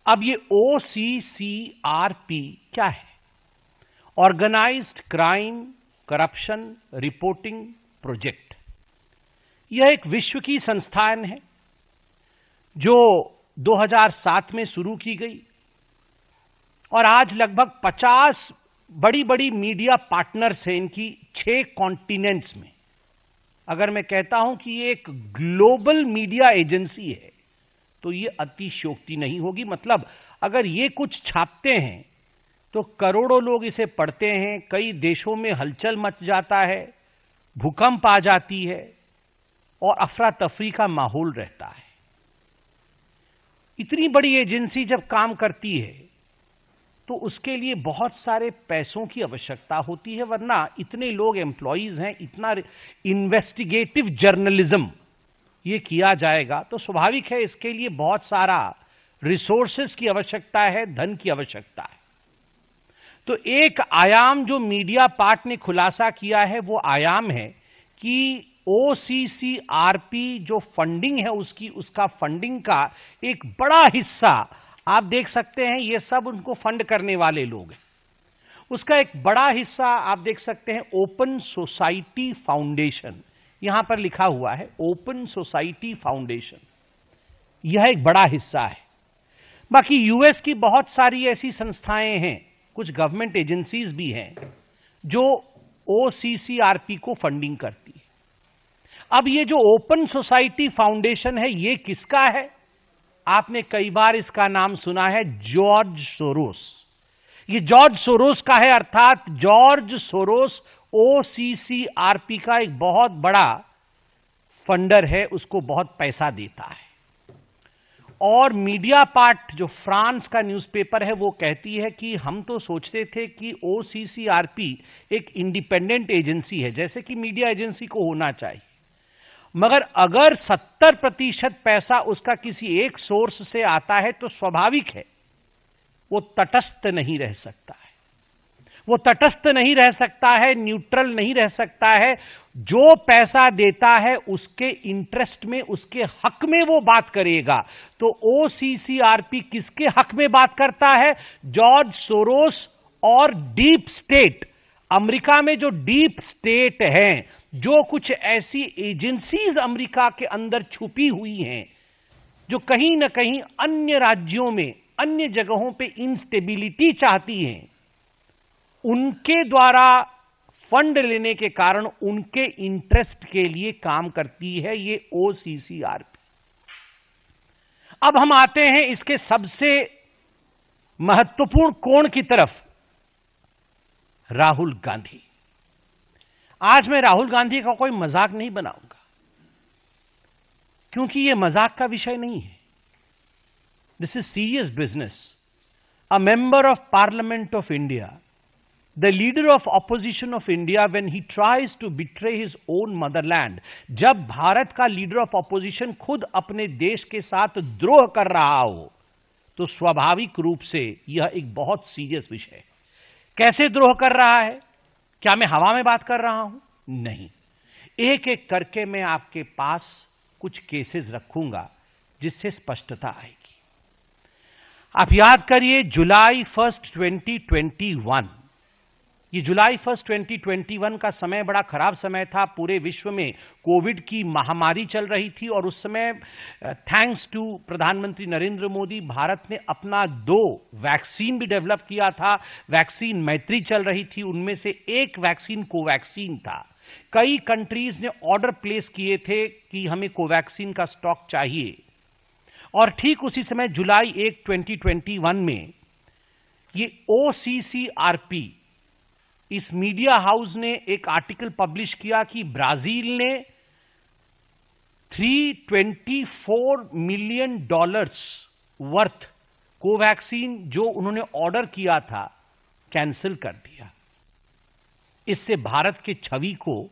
अब ये OCCRP क्या है? Organised crime corruption reporting project. यह एक विश्व की संस्थान है जो 2007 में शुरू की गई और आज लगभग 50 बड़ी बड़ी मीडिया पार्टनर्स हैं इनकी 6 कॉन्टिनेंट्स में। अगर मैं कहता हूं कि ये एक ग्लोबल मीडिया एजेंसी है तो ये अतिशयोक्ति नहीं होगी। मतलब अगर ये कुछ छापते हैं तो करोड़ों लोग इसे पढ़ते हैं, कई देशों में हलचल मच जाता है, भूकंप आ जाती है और अफरा तफरी का माहौल रहता है। इतनी बड़ी एजेंसी जब काम करती है तो उसके लिए बहुत सारे पैसों की आवश्यकता होती है, वरना इतने लोग एम्प्लॉइज हैं, इतना इन्वेस्टिगेटिव जर्नलिज्म ये किया जाएगा तो स्वाभाविक है इसके लिए बहुत सारा रिसोर्सेज की आवश्यकता है, धन की आवश्यकता है। तो एक आयाम जो मीडिया पार्ट ने खुलासा किया है वो आयाम है कि OCCRP जो फंडिंग है उसका फंडिंग का एक बड़ा हिस्सा आप देख सकते हैं, ये सब उनको फंड करने वाले लोग हैं। उसका एक बड़ा हिस्सा आप देख सकते हैं ओपन सोसाइटी फाउंडेशन, यहां पर लिखा हुआ है ओपन सोसाइटी फाउंडेशन, यह एक बड़ा हिस्सा है। बाकी यूएस की बहुत सारी ऐसी संस्थाएं हैं, कुछ गवर्नमेंट एजेंसीज भी हैं जो OCCRP को फंडिंग करती है। अब ये जो ओपन सोसाइटी फाउंडेशन है ये किसका है? आपने कई बार इसका नाम सुना है, जॉर्ज सोरोस। ये जॉर्ज सोरोस का है, अर्थात जॉर्ज सोरोस OCCRP का एक बहुत बड़ा फंडर है, उसको बहुत पैसा देता है। और मीडिया पार्ट जो फ्रांस का न्यूज़पेपर है वो कहती है कि हम तो सोचते थे कि OCCRP एक इंडिपेंडेंट एजेंसी है, जैसे कि मीडिया एजेंसी को होना चाहिए, मगर अगर 70% पैसा उसका किसी एक सोर्स से आता है तो स्वाभाविक है वो तटस्थ नहीं रह सकता है। वो तटस्थ नहीं रह सकता है, न्यूट्रल नहीं रह सकता है। जो पैसा देता है उसके इंटरेस्ट में, उसके हक में वो बात करेगा। तो OCCRP किसके हक में बात करता है? जॉर्ज सोरोस और डीप स्टेट। अमेरिका में जो डीप स्टेट हैं, जो कुछ ऐसी एजेंसीज अमेरिका के अंदर छुपी हुई हैं जो कहीं ना कहीं अन्य राज्यों में, अन्य जगहों पे इंस्टेबिलिटी चाहती हैं, उनके द्वारा फंड लेने के कारण उनके इंटरेस्ट के लिए काम करती है ये OCCRP। अब हम आते हैं इसके सबसे महत्वपूर्ण कोण की तरफ, राहुल गांधी। आज मैं राहुल गांधी का कोई मजाक नहीं बनाऊंगा क्योंकि यह मजाक का विषय नहीं है। This is serious business. A member of parliament of India, the leader of opposition of India, when he tries to betray his own motherland, जब भारत का लीडर ऑफ ऑपोजिशन खुद अपने देश के साथ द्रोह कर रहा हो तो स्वाभाविक रूप से यह एक बहुत सीरियस विषय है। कैसे द्रोह कर रहा है? क्या मैं हवा में बात कर रहा हूं? नहीं, एक एक करके मैं आपके पास कुछ केसेस रखूंगा जिससे स्पष्टता आएगी। आप याद करिए जुलाई 1 2021, ये जुलाई 1 2021 का समय बड़ा खराब समय था। पूरे विश्व में कोविड की महामारी चल रही थी और उस समय थैंक्स टू प्रधानमंत्री नरेंद्र मोदी भारत ने अपना 2 वैक्सीन भी डेवलप किया था। वैक्सीन मैत्री चल रही थी, उनमें से एक वैक्सीन कोवैक्सीन था। कई कंट्रीज ने ऑर्डर प्लेस किए थे कि हमें कोवैक्सीन का स्टॉक चाहिए और ठीक उसी समय जुलाई 1 2021 में ये OCCRP, इस मीडिया हाउस ने एक आर्टिकल पब्लिश किया कि ब्राजील ने $324 मिलियन वर्थ कोवैक्सीन जो उन्होंने ऑर्डर किया था कैंसिल कर दिया। इससे भारत के छवि को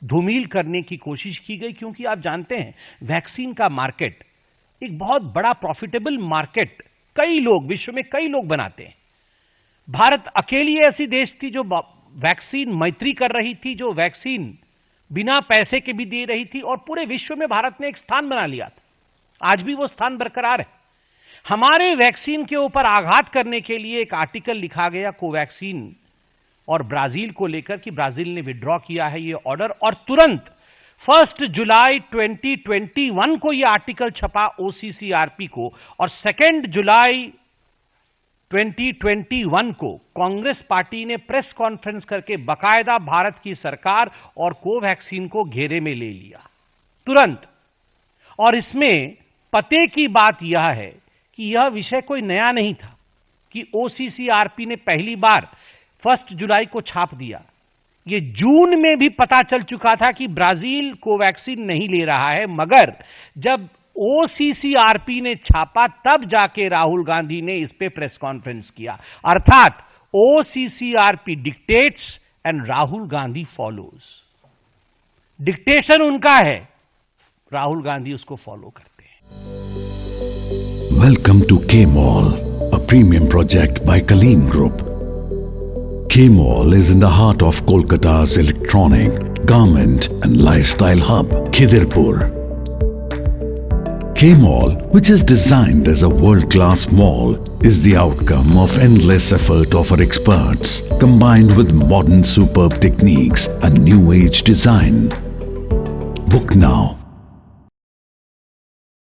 धूमिल करने की कोशिश की गई, क्योंकि आप जानते हैं वैक्सीन का मार्केट एक बहुत बड़ा प्रॉफिटेबल मार्केट कई लोग, विश्व में कई लोग बनाते हैं। भारत अकेली ऐसी देश थी जो वैक्सीन मैत्री कर रही थी, जो वैक्सीन बिना पैसे के भी दे रही थी और पूरे विश्व में भारत ने एक स्थान बना लिया था। आज भी वो स्थान बरकरार है। हमारे वैक्सीन के ऊपर आघात करने के लिए एक आर्टिकल लिखा गया कोवैक्सीन और ब्राजील को लेकर कि ब्राजील ने विड्रॉ किया है ये ऑर्डर, और तुरंत 1 जुलाई 2021 को ये आर्टिकल छपा ओसीसीआरपी को, और 2 जुलाई 2021 को कांग्रेस पार्टी ने प्रेस कॉन्फ्रेंस करके बकायदा भारत की सरकार और कोवैक्सीन को घेरे में ले लिया तुरंत। और इसमें पते की बात यह है कि यह विषय कोई नया नहीं था कि ओसीसीआरपी ने पहली बार 1 जुलाई को छाप दिया। ये जून में भी पता चल चुका था कि ब्राजील कोवैक्सीन नहीं ले रहा है, मगर जब ओसीसीआरपी ने छापा तब जाके राहुल गांधी ने इस पे प्रेस कॉन्फ्रेंस किया। अर्थात OCCRP dictates and Rahul Gandhi follows. Dictation उनका है, राहुल गांधी उसको फॉलो करते हैं। Welcome to K mall, a premium project by Kaleen group. K-Mall is in the heart of Kolkata's electronic, garment and lifestyle hub, Khidirpur. K-Mall, which is designed as a world-class mall, is the outcome of endless effort of our experts, combined with modern superb techniques and new age design. Book now